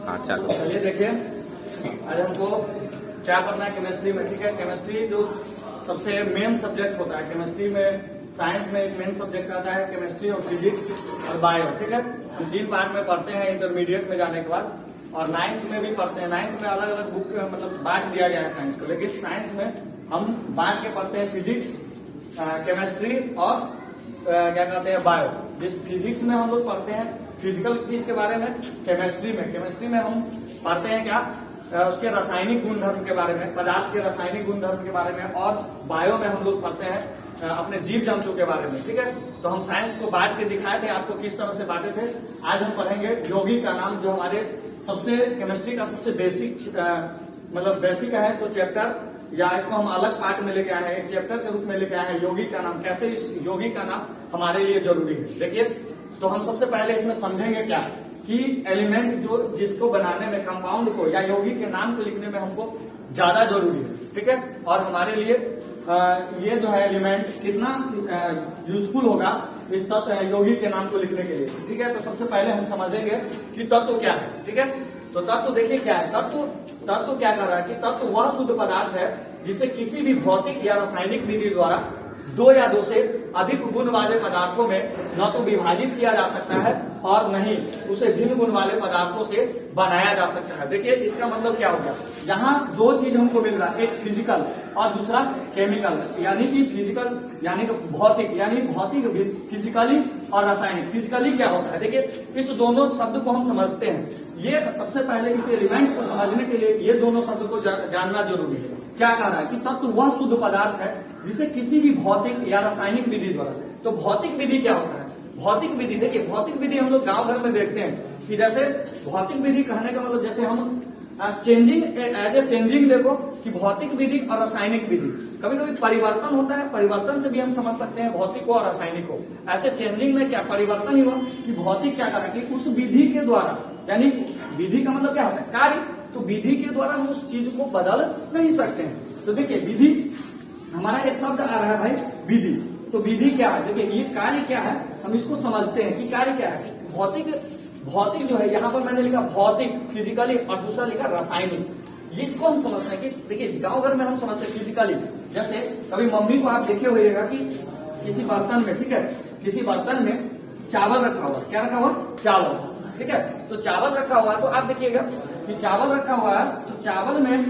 हाँ चलो चलिए देखिए, आज हमको क्या पढ़ना है केमिस्ट्री में। ठीक है, केमिस्ट्री जो सबसे मेन सब्जेक्ट होता है केमिस्ट्री में, साइंस में एक मेन सब्जेक्ट आता है केमिस्ट्री और फिजिक्स और बायो। ठीक है, हम 3 पार्ट में पढ़ते हैं इंटरमीडिएट में जाने के बाद, और 9th में भी पढ़ते हैं। 9th में अलग अलग बुक मतलब बांट दिया गया है साइंस को, लेकिन साइंस में हम बांट के पढ़ते हैं फिजिक्स, केमिस्ट्री और क्या कहते हैं बायो। जिस फिजिक्स में हम लोग पढ़ते हैं फिजिकल चीज के बारे में, केमिस्ट्री में हम पढ़ते हैं क्या, उसके रासायनिक गुणधर्म के बारे में, पदार्थ के रासायनिक गुणधर्म के बारे में, और बायो में हम लोग पढ़ते हैं अपने जीव जंतु के बारे में। ठीक है, तो हम साइंस को बांट के दिखाए थे आपको किस तरह से बांटे थे। आज हम पढ़ेंगे यौगिक का नाम, जो हमारे सबसे केमिस्ट्री का सबसे बेसिक मतलब बेसिक है। तो चैप्टर या इसको हम अलग पार्ट में लेके आए हैं, एक चैप्टर के रूप में लेके आए हैं यौगिक का नाम। कैसे इस यौगिक का नाम हमारे लिए जरूरी है, देखिए। तो हम सबसे पहले इसमें समझेंगे क्या कि एलिमेंट जो जिसको बनाने में, कंपाउंड को या यौगिक के नाम को लिखने में हमको ज्यादा जरूरी है। ठीक है, और हमारे लिए ये जो है एलिमेंट कितना यूजफुल होगा इस तत्व यौगिक के नाम को लिखने के लिए। ठीक है, तो सबसे पहले हम समझेंगे कि तत्व क्या है। ठीक है, तो तत्व देखिए क्या है। तत्व क्या कर रहा है कि तत्व वह शुद्ध पदार्थ है जिसे किसी भी भौतिक या रासायनिक विधि द्वारा 2 या 2 से अधिक गुण वाले पदार्थों में न तो विभाजित किया जा सकता है और नहीं उसे भिन्न गुण वाले पदार्थों से बनाया जा सकता है। देखिए इसका मतलब क्या हो गया, यहाँ 2 चीज हमको मिल रहा है, एक फिजिकल और दूसरा केमिकल, यानी कि फिजिकल यानी कि भौतिक फिजिकली और रासायनिक। फिजिकली क्या होता है, देखिए इस दोनों शब्द को हम समझते हैं। ये सबसे पहले इस एलिमेंट को समझने के लिए ये दोनों शब्द को जानना जरूरी है। क्या कह रहा है कि तत्व वह शुद्ध पदार्थ है जिसे किसी भी भौतिक या रासायनिक विधि द्वारा। तो भौतिक विधि क्या होता है, भौतिक विधि देखिए, भौतिक विधि हम लोग गांव घर में देखते हैं कि जैसे भौतिक विधि कहने का मतलब जैसे हम चेंजिंग एज ए चेंजिंग, देखो कि भौतिक विधि और रासायनिक विधि कभी कभी परिवर्तन होता है, परिवर्तन से भी हम समझ सकते हैं भौतिक को और रासायनिक को। ऐसे चेंजिंग में क्या परिवर्तन ही हुआ कि भौतिक क्या करा कि उस विधि के द्वारा, यानी विधि का मतलब क्या होता है कार्य, तो विधि के द्वारा हम उस चीज को बदल नहीं सकते हैं। तो देखिए विधि, हमारा एक शब्द आ रहा है भाई विधि, तो विधि क्या है, देखिए ये कार्य क्या है, हम इसको समझते हैं कि कार्य क्या है। भौतिक जो है, यहाँ पर मैंने लिखा भौतिक फिजिकली और दूसरा लिखा रासायनिक। ये इसको हम समझते हैं कि देखिए गांव घर में हम समझते हैं फिजिकली, जैसे कभी मम्मी को आप देखे होइएगा कि किसी बर्तन में, ठीक है, किसी बर्तन में चावल रखा हुआ, क्या रखा हुआ, चावल। ठीक है, तो चावल रखा हुआ है, तो आप देखिएगा कि चावल रखा हुआ है, तो चावल में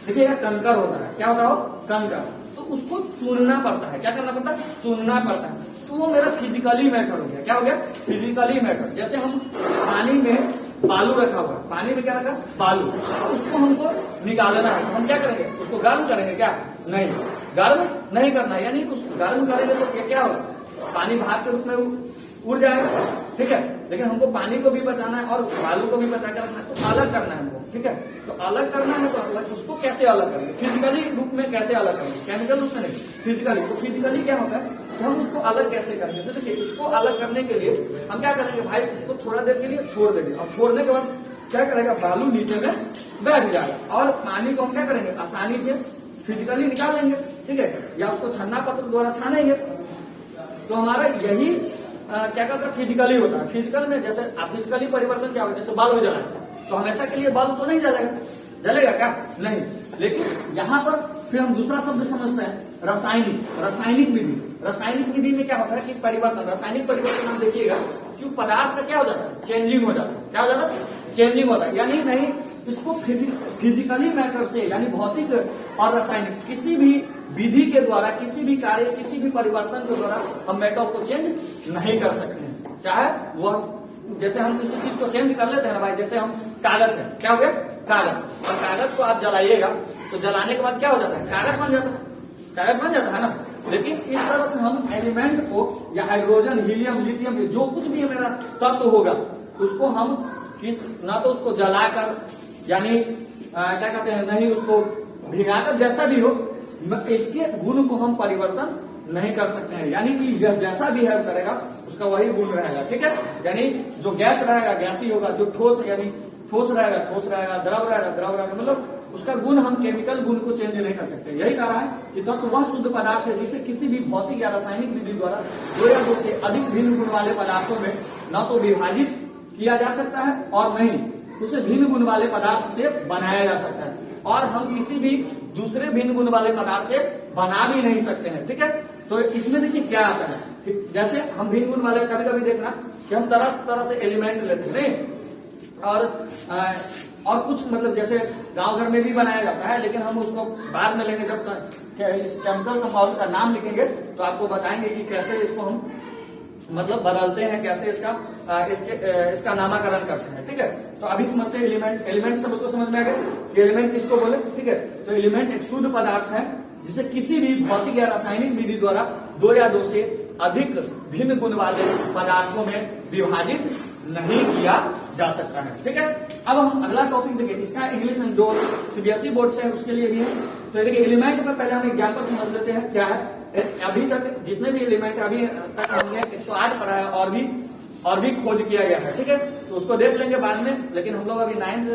देखिएगा कंकर होता है, क्या होता है, कंकर। तो उसको चुनना पड़ता है, क्या करना पड़ता है, चुनना पड़ता है। तो वो मेरा फिजिकली मैटर हो गया, क्या हो गया, फिजिकली मैटर। जैसे हम पानी में बालू रखा हुआ है, पानी में क्या रखा, बालू, उसको हमको निकालना है, हम क्या करेंगे, उसको गर्म करेंगे, क्या नहीं, गर्म नहीं करना, यानी उसको गर्म करेंगे तो क्या होगा, पानी भाप के रूप में उड़ जाएगा। ठीक है, लेकिन हमको पानी को भी बचाना है और बालू को भी बचा कर रखना है, तो अलग करना है हमको। ठीक है, तो अलग करना है, तो अलग उसको कैसे अलग करेंगे, फिजिकली रूप में कैसे अलग करेंगे, केमिकल रूप में नहीं, फिजिकली। तो फिजिकली क्या होता है कि हम उसको अलग कैसे करेंगे, तो देखिए उसको अलग करने के लिए हम क्या करेंगे भाई, उसको थोड़ा देर के लिए छोड़ देंगे, और छोड़ने के बाद क्या करेगा, बालू नीचे में बैठ जाएगा, और पानी को हम क्या करेंगे, आसानी से फिजिकली निकाल लेंगे। ठीक है, या उसको छन्ना पत्र द्वारा छानेंगे। तो हमारा यही क्या कहते हैं, फिजिकली होता है। फिजिकल में जैसे फिजिकली परिवर्तन क्या होगा, जैसे बल्ब जलाए तो हमेशा के लिए बल्ब तो नहीं जलेगा क्या, नहीं। लेकिन यहाँ पर फिर हम दूसरा शब्द समझते हैं रासायनिक विधि। रासायनिक विधि में क्या होता है कि परिवर्तन, रासायनिक परिवर्तन हम देखिएगा कि पदार्थ का क्या हो जाता है, चेंजिंग हो जाता है, क्या हो जाता है, चेंजिंग होता है। यानी नहीं इसको फिजिकली मैटर से, यानी भौतिक और रासायनिक किसी भी विधि के द्वारा, किसी भी कार्य, किसी भी परिवर्तन के द्वारा हम मेटल को चेंज नहीं कर सकते हैं। चाहे वह, जैसे हम किसी चीज को चेंज कर लेते हैं ना भाई, जैसे हम कागज है, क्या हो गया, कागज, और कागज को आप जलाइएगा तो जलाने के बाद क्या हो जाता है, कागज बन जाता है ना। लेकिन इस तरह से हम एलिमेंट को, या हाइड्रोजन, हीलियम, लिथियम, जो कुछ भी मेरा तत्व होगा उसको हम ना तो उसको जलाकर, यानी क्या कहते हैं, नहीं उसको भिगाकर, जैसा भी हो, इसके गुण को हम परिवर्तन नहीं कर सकते हैं। यानी कि यह जैसा भी है करेगा उसका वही गुण रहेगा। ठीक है, यानी जो गैस रहेगा गैस ही होगा, जो ठोस यानी ठोस रहेगा ठोस रहेगा, द्रव रहेगा द्रव रहेगा, मतलब उसका गुण हम केमिकल गुण को चेंज नहीं कर सकते। यही कहा है कि तत्व वह शुद्ध पदार्थ है जिसे किसी भी भौतिक या रासायनिक विधि द्वारा 2 या 2 से अधिक भिन्न गुण वाले पदार्थों में न तो विभाजित किया जा सकता है और नहीं उसे भिन्न गुण वाले पदार्थ से बनाया जा सकता है, और हम किसी भी दूसरे भिन्न गुण वाले पदार्थ से बना भी नहीं सकते हैं। ठीक है, तो इसमें देखिए क्या आता है कि जैसे हम भिन्न गुण वाले कभी कभी देखना कि हम तरह तरह से एलिमेंट लेते हैं नहीं, और कुछ मतलब जैसे गांव घर में भी बनाया जाता है, लेकिन हम उसको बाद में लेंगे जब इस केमिकल कंपाउंड का नाम लिखेंगे तो आपको बताएंगे कि कैसे इसको हम मतलब बदलते हैं, कैसे इसका नामकरण करते हैं। ठीक है, तो अभी समझते हैं एलिमेंट। एलिमेंट सबको समझ में आ गया कि एलिमेंट किसको बोले। ठीक है, तो एलिमेंट एक शुद्ध पदार्थ है जिसे किसी भी भौतिक या रासायनिक विधि द्वारा दो या दो से अधिक भिन्न गुण वाले पदार्थों में विभाजित नहीं किया जा सकता है। ठीक है, अब हम अगला टॉपिक देखें, इसका इंग्लिश जो सीबीएसई बोर्ड से है उसके लिए भी है। तो देखिए एलिमेंट में पहले हम एग्जाम्पल समझ लेते हैं क्या है। अभी तक जितने भी एलिमेंट अभी तक हमने 108 पढ़ा है और भी खोज किया गया है। ठीक है, तो उसको देख लेंगे बाद में, लेकिन हम लोग अभी नाइन्थ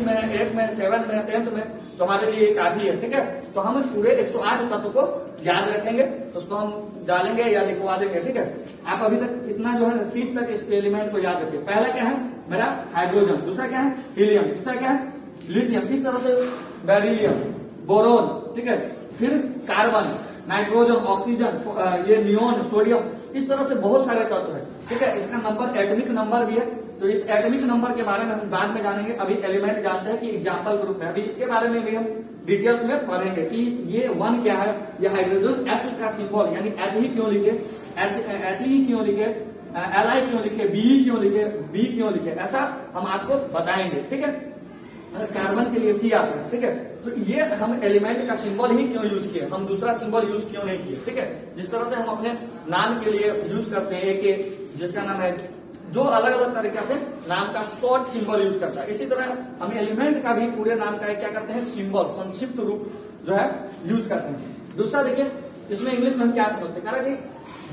में, 8th में, 7th में, 10th में, तो हमारे लिए काफी है। ठीक है, तो हम पूरे 108 तत्व को याद रखेंगे, उसको हम डालेंगे या लिखवा देंगे। ठीक है, आप अभी तक इतना जो है 30 तक इस एलिमेंट को याद रखिए। पहला क्या है मेरा हाइड्रोजन, दूसरा क्या है हीलियम, तीसरा क्या है लिथियम, इस तरह से बेरिलियम, बोरोन। ठीक है, फिर कार्बन, नाइट्रोजन, ऑक्सीजन, ये नियोन, सोडियम, इस तरह से बहुत सारे तत्व है। ठीक है, इसका नंबर एटॉमिक नंबर भी है, तो इस एटॉमिक नंबर के बारे में हम बाद में जानेंगे। अभी एलिमेंट जानते हैं कि एग्जाम्पल ग्रुप है, अभी इसके बारे में भी हम डिटेल्स में पढ़ेंगे कि ये 1 क्या है, ये हाइड्रोजन H का सिंबल यानी H ही क्यों लिखे, H ही क्यों लिखे, Li क्यों लिखे, Be क्यों लिखे, B क्यों लिखे, ऐसा हम आपको बताएंगे। ठीक है, कार्बन के लिए C आता है। ठीक है, तो ये हम एलिमेंट का सिंबल ही क्यों यूज किए, हम दूसरा सिंबल यूज क्यों नहीं किए। ठीक है, जिस तरह से हम अपने नाम के लिए यूज करते हैं एक जिसका नाम है, जो अलग अलग तरीके से नाम का शॉर्ट सिंबल यूज करता है, इसी तरह हम एलिमेंट का भी पूरे नाम का क्या करते हैं सिंबल, संक्षिप्त रूप जो है यूज करते हैं। दूसरा देखिए इसमें इंग्लिश में हम क्या समझते हैं,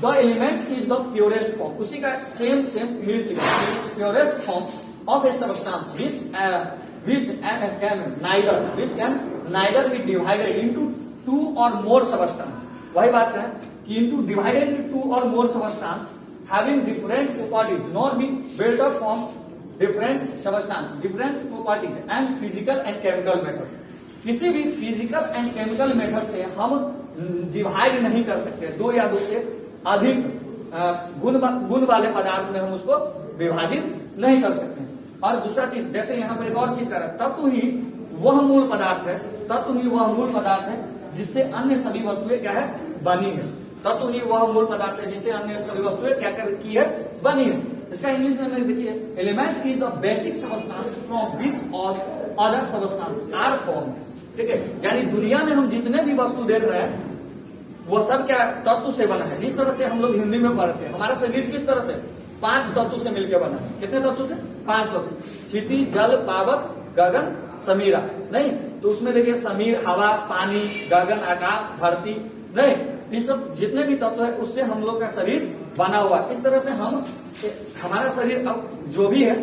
the element is the purest form, उसी का सेम इंग्लिश लिखा है, purest form of A substance which can neither be divided into two or more substance। वही बात है कि into divided into two or more substance having different properties nor be built up from different substance, different properties and physical and chemical method। किसी भी physical and chemical method से हम divide नहीं कर सकते, दो या दो से अधिक गुण वाले पदार्थ में हम उसको विभाजित नहीं कर सकते। और दूसरा चीज जैसे यहाँ पर एक और चीज कर रहा है, तत्व ही वह मूल पदार्थ है, तत्व ही वह मूल पदार्थ है जिससे अन्य सभी वस्तुएं क्या है बनी है, तत्व ही वह मूल पदार्थ है जिससे अन्य सभी वस्तुएं क्या की है बनी है। इसका इंग्लिश में देखिए, element is the basic substance from which all other substance are form. ठीक है, यानी दुनिया में हम जितने भी वस्तु देख रहे हैं वो सब क्या तत्व से बना है। जिस तरह से हम लोग हिंदी में पढ़ते हैं, हमारा शरीर किस तरह से 5 तत्व से मिलकर बना है। कितने तत्व से? 5 तत्व, क्षिति, जल, पावक, गगन, समीरा। नहीं तो उसमें देखिए समीर हवा, पानी, गगन, आकाश, धरती, नहीं ये सब जितने भी तत्व है उससे हम लोग का शरीर बना हुआ। इस तरह से हमारा शरीर अब जो भी है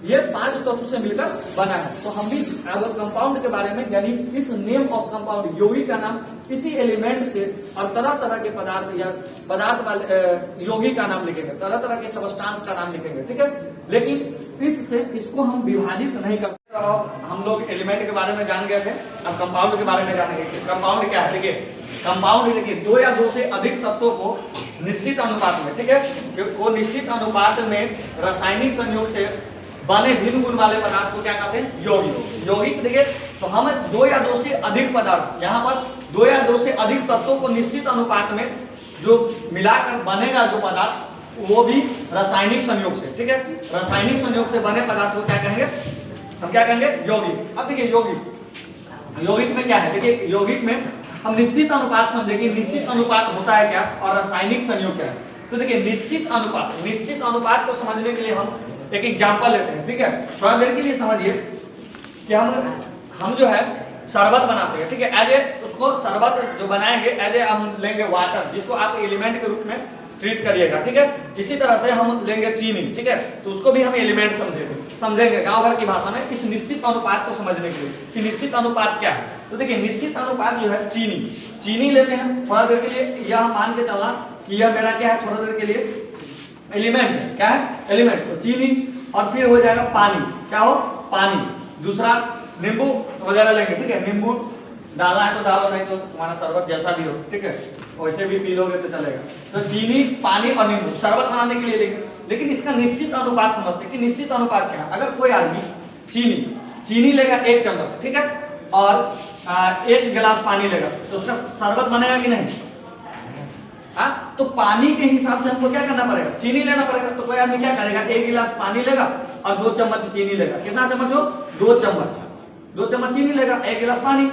ये 5 तत्व से मिलकर बना है। तो हम भी अब कंपाउंड के बारे में यानी इस नेम ऑफ कंपाउंड, यौगिक का नाम किसी एलिमेंट से और तरह तरह के पदार्थ या पदार्थ वाले यौगिक का नाम लिखेंगे, तरह तरह के सबस्टांस का नाम लिखेंगे। ठीक है, लेकिन इससे इसको हम विभाजित नहीं करते। हम लोग एलिमेंट के बारे में जान गए थे, अब कंपाउंड के बारे में जानेंगे कि कंपाउंड क्या है। देखिए कंपाउंड देखिए 2 या 2 से अधिक तत्वों को निश्चित अनुपात में, ठीक है, वो निश्चित अनुपात में रासायनिक संयोग से बने भिन्न गुण वाले पदार्थ को क्या कहते हैं? यौगिक। यौगिक देखिए तो हम 2 या 2 से अधिक पदार्थ, यहाँ पर 2 या 2 से अधिक तत्वों को निश्चित अनुपात में जो मिलाकर बनेगा जो पदार्थ वो भी रासायनिक संयोग से, ठीक है, रासायनिक संयोग से बने पदार्थ को क्या कहेंगे? हम क्या कहेंगे? यौगिक। अब देखिए यौगिक में क्या है? देखिए यौगिक में हम निश्चित अनुपात समझेंगे, निश्चित अनुपात होता है क्या और रासायनिक संयोग क्या है। तो देखिए निश्चित अनुपात को समझने के लिए हम एक एग्जाम्पल लेते हैं। ठीक है, थोड़ा देर के लिए समझिए कि हम जो है शरबत बनाते हैं। ठीक है, एज ए उसको शरबत जो बनाएंगे एज ए हम लेंगे वाटर, जिसको आप एलिमेंट के रूप में ट्रीट करिएगा। ठीक है, इसी तरह से हम लेंगे चीनी। ठीक है, तो उसको भी हम एलिमेंट समझेंगे गाँव भर की भाषा में, इस निश्चित अनुपात को समझने के लिए कि निश्चित अनुपात क्या है। तो देखिए निश्चित अनुपात जो है चीनी लेते हैं। थोड़ा देर के लिए यह मान के चलना कि यह मेरा क्या है, थोड़ा देर के लिए एलिमेंट है। क्या है? एलिमेंट। तो चीनी और फिर हो जाएगा पानी, क्या हो पानी। दूसरा नींबू वगैरह लेंगे, ठीक है, नींबू डालना है तो डालो, नहीं तो तुम्हारा शरबत जैसा भी हो, ठीक है, वैसे भी पी लोगे तो चलेगा। तो चीनी, पानी और नींबू शरबत बनाने के लिए लेंगे, लेकिन इसका निश्चित अनुपात समझते हैं कि निश्चित अनुपात क्या है। अगर कोई आदमी चीनी लेगा 1 चम्मच, ठीक है, और 1 गिलास पानी लेगा, तो उसका शरबत बनेगा कि नहीं? हाँ, तो पानी के हिसाब से हमको क्या करना पड़ेगा? चीनी लेना पड़ेगा। तो कोई आदमी क्या करेगा, 1 गिलास पानी लेगा और 2 चम्मच चीनी लेगा। कितना चम्मच हो? 2 चम्मच। 2 चम्मच चीनी लेगा, 1 गिलास पानी,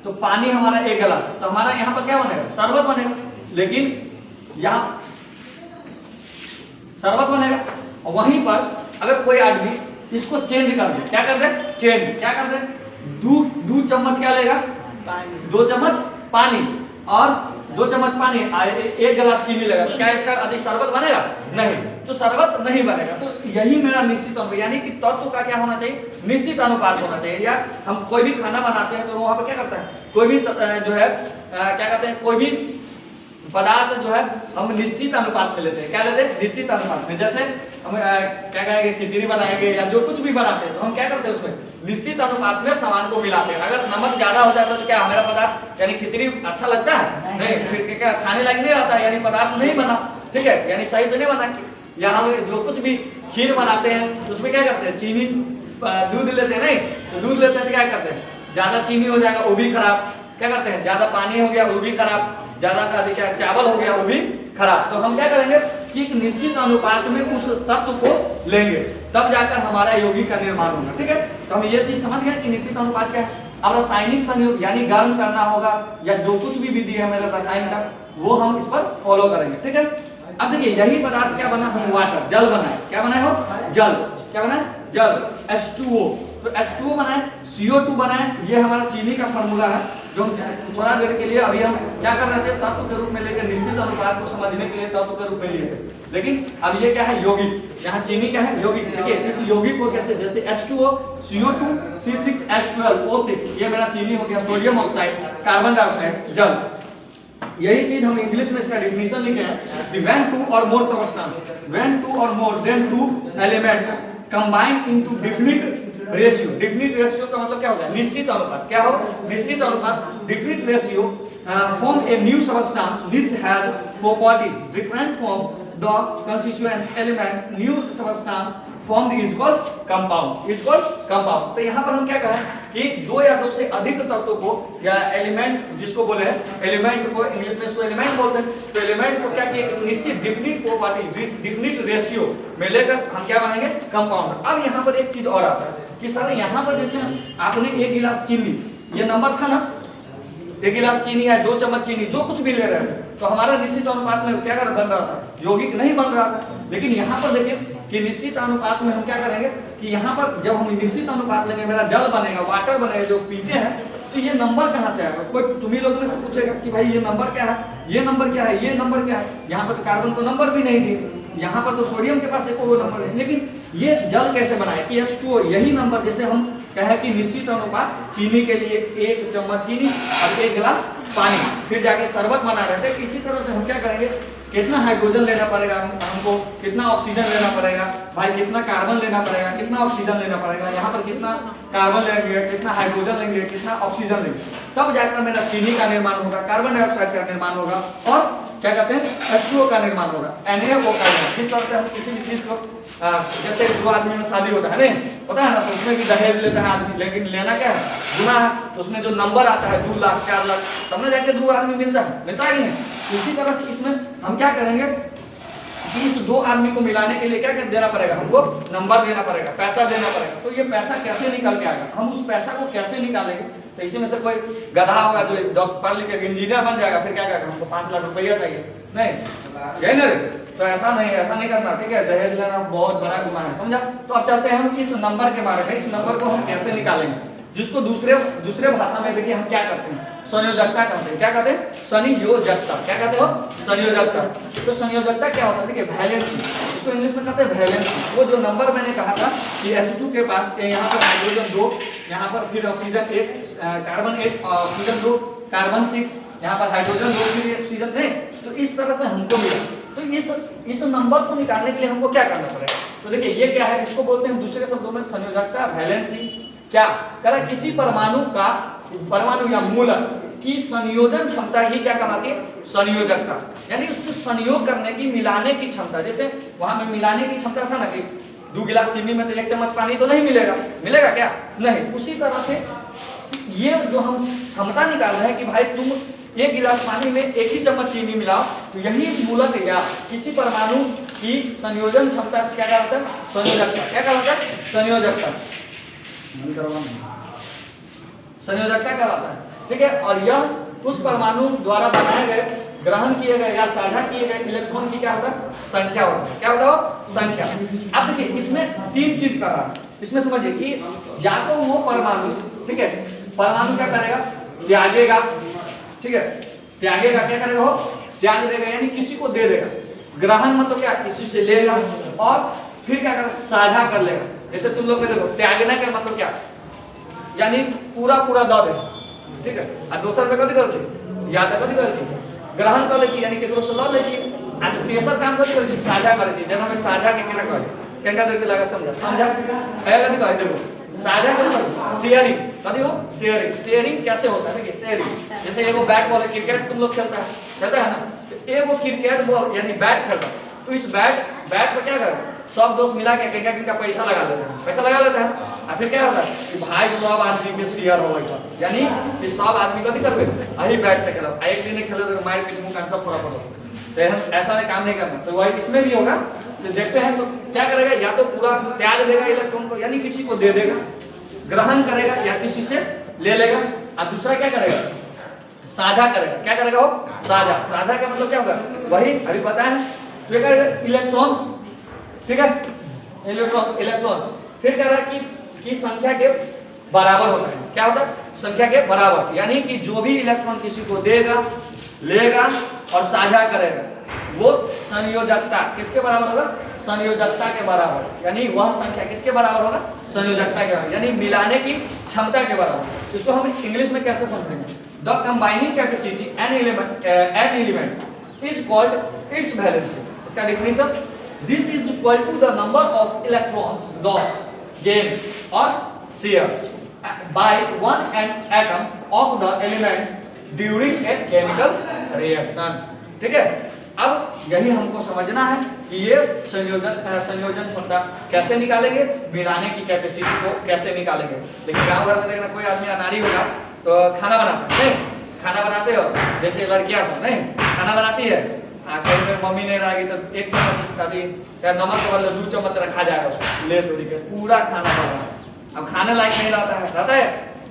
तो पानी हमारा 1 गिलास, तो हमारा यहाँ पर क्या बनेगा? शरबत बनेगा। लेकिन यहाँ शरबत बनेगा, और वहीं पर अगर कोई आदमी इसको चेंज कर दे, क्या कर दे? चेंज क्या कर दे? 2 चम्मच क्या लेगा? 2 चम्मच पानी और 2 चम्मच पानी, 1 गिलास चीनी लेगा, तो क्या इसका अधिक शरबत बनेगा? नहीं, तो शरबत नहीं बनेगा। तो यही मेरा निश्चित अनुपात, यानी कि तत्व का क्या होना चाहिए? निश्चित अनुपात होना चाहिए। या हम कोई भी खाना बनाते हैं तो वहां पर क्या करता है, कोई भी जो है क्या कहते हैं, कोई भी पदार्थ जो है हम निश्चित अनुपात में लेते हैं। क्या लेते हैं? निश्चित अनुपात में। जैसे हम क्या कहेंगे, खिचड़ी बनाएंगे या जो कुछ भी बनाते हैं तो हम क्या करते हैं, उसमें निश्चित अनुपात में सामान को मिलाते हैं। अगर नमक ज्यादा हो जाता है तो क्या हमारा पदार्थ यानी खिचड़ी अच्छा लगता है? नहीं, फिर क्या खाने लायक नहीं रहता, यानी पदार्थ नहीं बना, ठीक है, यानी सही से नहीं बना। या हम जो कुछ भी खीर बनाते हैं तो उसमें क्या करते हैं, चीनी दूध लेते हैं, नहीं तो दूध लेते हैं तो क्या करते हैं, ज्यादा चीनी हो जाएगा वो भी खराब, क्या करते हैं, ज्यादा पानी हो गया वो भी खराब, ज्यादा का अधिक चावल हो गया वो भी खराब। तो हम क्या करेंगे कि एक निश्चित अनुपात में उस तत्व को लेंगे, तब जाकर हमारा यौगिक का निर्माण होगा, ठीक है। तो हम ये चीज समझ गए कि निश्चित अनुपात क्या है। अब रासायनिक संयोग यानी गर्म करना होगा या जो कुछ भी विधि है मेरा रसायन का, वो हम इस पर फॉलो करेंगे, ठीक है। अब देखिए यही पदार्थ क्या बना, हम वाटर जल बनाए, क्या बनाए हो, जल, क्या बनाए, जल, H2O, तो H2O बनाए, CO2 बनाए, ये हमारा चीनी का फॉर्मूला है जो हम थोड़ा देर के लिए अभी हम क्या कर रहे थे, तत्व के रूप में लेकर निश्चित अनुपात को समझने के लिए तत्व के रूप में लिए थे। लेकिन अब ये क्या है, यौगिक, यहाँ चीनी क्या है, यौगिक। देखिए इस यौगिक को कैसे, जैसे H2O, CO2, C6H12O6, ये मेरा चीनी हो गया, सोडियम ऑक्साइड, कार्बन डाइऑक्साइड, जल। यही चीज हम इंग्लिश में इसका डेफिनेशन लिखे हैं, when 2 or more substance, when 2 or more than 2 element combine into definite ratio, definite ratio का मतलब क्या होता है, निश्चित अनुपात, क्या हो, निश्चित अनुपात, definite ratio form a new substance which has properties different from the constituent element, new substance formed is called compound, is called compound। तो यहाँ पर हम क्या कहें कि 2 या 2 से अधिक तत्वों को या एलिमेंट जिसको बोले हैं, एलिमेंट को इंग्लिश में इसको एलिमेंट बोलते हैं, तो एलिमेंट को क्या किया, निश्चित डिफिनिट प्रॉपर्टी, डिफिनिट रेशियो में लेकर हम क्या बनाएंगे, कंपाउंड। अब यहाँ पर एक चीज और आता है कि सर यहाँ पर जैसे आपने 1 गिलास चीनी, ये नंबर था ना, 1 गिलास चीनी या 2 चम्मच चीनी, जो कुछ भी ले रहे थे, तो हमारा निश्चित अनुपात में क्या बन रहा था, यौगिक नहीं बन रहा था। लेकिन यहाँ पर देखिए कि निश्चित अनुपात में हम क्या करेंगे कि यहाँ पर जब हम निश्चित अनुपात लेंगे, मेरा जल बनेगा, वाटर बनेगा, जो पीते हैं, तो ये नंबर कहाँ से आएगा, कोई तुम्ही लोग में से पूछेगा कि भाई ये नंबर क्या है, ये नंबर क्या है, ये नंबर क्या है। यहाँ पर तो कार्बन को नंबर भी नहीं दिए, यहाँ पर तो सोडियम के पास एक वो नंबर है, लेकिन ये जल कैसे बनाए कि H2O, यही नंबर जैसे हम कहे कि निश्चित अनुपात चीनी के लिए 1 चम्मच चीनी और 1 गिलास पानी, फिर जाके शरबत बना रहे थे। इसी तरह से हम क्या करेंगे, कितना हाइड्रोजन लेना पड़ेगा हमको, कितना ऑक्सीजन लेना पड़ेगा, भाई कितना कार्बन लेना पड़ेगा, कितना ऑक्सीजन लेना पड़ेगा, यहाँ पर कितना कार्बन लेंगे, कितना हाइड्रोजन लेंगे, कितना ऑक्सीजन लेंगे, तब जाकर मेरा चीनी का निर्माण होगा, कार्बन डाइऑक्साइड का निर्माण होगा और क्या कहते हैं H2O का निर्माण होगा, NaO का निर्माण। जिस तरह से हम किसी भी चीज को जैसे 2 आदमी में शादी होता है, नहीं पता है ना, तो उसमें भी दहेज लेता है आदमी, लेकिन लेना क्या है, गुना है, तो उसमें जो नंबर आता है 2 लाख 4 लाख, तब ना जाके 2 आदमी मिलता है कि नहीं। इसी तरह से इसमें हम क्या करेंगे कि इस 2 आदमी को मिलाने के लिए क्या देना पड़ेगा, हमको नंबर देना पड़ेगा, पैसा देना पड़ेगा। तो ये पैसा कैसे निकल के आएगा, हम उस पैसा को कैसे निकालेंगे। तो इसी में से कोई गधा होगा जो पढ़ लिख के इंजीनियर बन जाएगा, फिर क्या करेगा, हमको 5 लाख रुपया चाहिए, नहीं यही ना रे, तो ऐसा नहीं करना, ठीक है। दहेज लेना बहुत बड़ा गुनाह है, समझा। तो अब चलते हैं हम इस नंबर के बारे में, इस नंबर को हम कैसे निकालेंगे, जिसको दूसरे भाषा में देखिए हम क्या करते हैं, संयोजकता कहते हैं। क्या कहते हैं, संयोजकता, क्या कहते हो, संयोजकता। तो संयोजकता क्या होता है, देखिए वैलेंसी, इसको इंग्लिश में कहते हैं वैलेंसी। वो जो नंबर मैंने कहा था कि H2 के पास यहाँ पर हाइड्रोजन 2, यहाँ पर फिर ऑक्सीजन 1, कार्बन 1, ऑक्सीजन 2, कार्बन 6, यहाँ पर हाइड्रोजन 2, फिर ऑक्सीजन नहीं, तो इस तरह से हमको मिला। तो इस नंबर को निकालने के लिए हमको क्या करना पड़ेगा? तो देखिए ये क्या है, इसको बोलते हैं दूसरे शब्दों में संयोजकता, वैलेंसी। क्या करा, किसी परमाणु या मूलक की संयोजन क्षमता ही क्या कहलाती है? संयोजकता। यानी उसको संयोग करने की, मिलाने की क्षमता। जैसे वहां में मिलाने की क्षमता था ना कि 2 गिलास चीनी में तो 1 चम्मच पानी तो नहीं मिलेगा, मिलेगा क्या? नहीं। उसी तरह से ये जो हम क्षमता निकाल रहे हैं कि भाई तुम 1 गिलास पानी में 1 ही चम्मच चीनी मिलाओ, तो यही मूलक या किसी परमाणु की संयोजन क्षमता से क्या कहलाता है? संयोजकता। क्या कहलाता है? संयोजकता। संयोजकता कहलाता है, ठीक है। और यह उस परमाणु द्वारा बनाए गए, ग्रहण किए गए या साझा किए गए इलेक्ट्रॉन की क्या होता है? संख्या होता है। क्या होता है? संख्या। अब देखिए इसमें 3 चीज का रहा है। इसमें समझिए कि या तो वो परमाणु, ठीक है, परमाणु क्या करेगा? त्यागेगा, ठीक है, त्यागेगा। क्या करेगा? वो त्याग देगा, यानी किसी को दे देगा। ग्रहण मतलब क्या? किसी से लेगा और फिर क्या करेगा? साझा कर लेगा। जैसे तुम लोग देखो, त्यागने का मतलब क्या? यानी पूरा दे दे, ठीक है। और दोसर पे कथी कर छी? या तो कथी कर छी? ग्रहण कर ले छी, यानी केकरो से ल ले छी। आ तेसर काम कथी कर छी? साझा करे छी। जेना में साझा के केना कहै? केना देख के लगा समझा? पहले कथी कहै? देखो साझा मतलब शेयरिंग। कथी हो? शेयरिंग। शेयरिंग कैसे होता है? देखिए शेयरिंग, जैसे एगो बैट बॉल, क्रिकेट तुम लोग खेलता है ना, तो एगो क्रिकेट बॉल यानी बैट खेलता है, तो इस बैट पर क्या करे? सब दोस्त मिला के किनका पैसा लगा लेते हैं, पैसा लगा लेते हैं। और फिर क्या होता है कि भाई सब आदमी के शेयर हो गया, यानी कि सब आदमी कथी करबे? अही बैट से खेलब। एक दिन खेले तो मार पीट मुंह कान सब पूरा पड़ो, तो ऐसा नहीं काम नहीं करना। तो वही इसमें भी होगा। तो देखते हैं तो क्या करेगा? या तो पूरा त्याग देगा इलेक्ट्रॉन को, यानी किसी को दे देगा, ग्रहण करेगा या किसी से ले लेगा। और दूसरा क्या करेगा? साझा करेगा। क्या करेगा? वो साझा। साझा का मतलब क्या होगा? वही अभी पता है। तो क्या करेगा? इलेक्ट्रॉन, ठीक है, इलेक्ट्रॉन फिर कह रहा है कि संख्या के बराबर होता है। क्या होता है? संख्या के बराबर, यानी कि जो भी इलेक्ट्रॉन किसी को देगा, लेगा और साझा करेगा, वो संयोजकता किसके बराबर होगा? संयोजकता के बराबर। यानी वह संख्या किसके बराबर होगा? संयोजकता के बराबर, यानी मिलाने की क्षमता के बराबर। इसको हम इंग्लिश में कैसे समझेंगे? The combining capacity an element is called its valency. इसका definition, this is equal to the number of electrons lost, gained or shared by one atom of the element during a chemical reaction। ठीक है। अब यही हमको समझना है कि ये संयोजन क्षमता कैसे निकालेंगे, मिलाने की कैपेसिटी को कैसे निकालेंगे। देखिए गाँव घर में देखना कोई आदमी अनाड़ी होगा तो खाना बनाता है, खाना बनाते हो, जैसे लड़कियां सब नहीं खाना बनाती है, कहीं में मम्मी नहीं रहेगी तो 1 चम्मच अभी नमक के बदले 2 चम्मच रखा जाएगा उसको, ले तोड़ी के पूरा खाना बना। अब खाने लायक नहीं रहता है।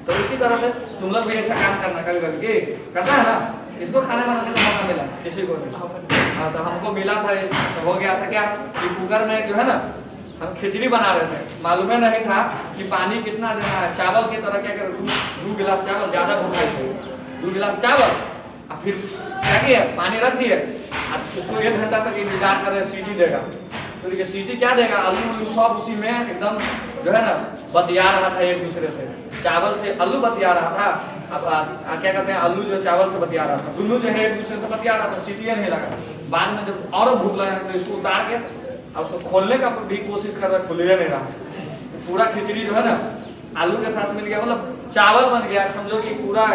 तो इसी तरह से तुम लोग भी ऐसा काम करना कभी कभी करता है ना। इसको खाना बनाने का मौका मिला किसी को नहीं। हाँ तो हमको मिला था, तो हो गया था क्या कि कुकर में जो है ना हम खिचड़ी बना रहे थे, मालूम नहीं था कि पानी कितना देना है। चावल की तरह क्या कर 2 गिलास चावल, ज़्यादा भूखा थे, 2 गिलास चावल और फिर क्या किया? पानी रख दिए, उसको 1 घंटा तक इंतजार कर रहे, सीटी देगा। तो देखिए सीटी क्या देगा? आलू सब उसी में एकदम जो है ना बतिया रहा था एक दूसरे से। चावल से आलू बतिया रहा था, अब क्या कहते हैं, आलू जो चावल से बतिया रहा था, दोनों जो है एक दूसरे से बतिया रहा था, सीटी नहीं लगा। बाद में जब और भूख लगा तो इसको उतार के और उसको खोलने का भी कोशिश कर रहा, खुल नहीं रहा। तो पूरा खिचड़ी जो है ना आलू के साथ मिल गया, मतलब चावल बन गया, समझो कि पूरा।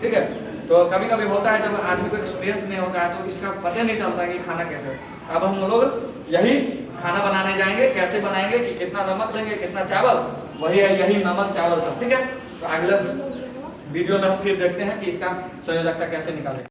ठीक है। तो कभी कभी होता है जब आदमी को एक्सपीरियंस नहीं होता है तो इसका पता नहीं चलता कि खाना कैसे। अब हम लोग यही खाना बनाने जाएंगे, कैसे बनाएंगे कि कितना नमक लेंगे, कितना चावल, वही है यही नमक चावल सब। ठीक है। तो अगले वीडियो में हम फिर देखते हैं कि इसका संयोजकता कैसे निकालें।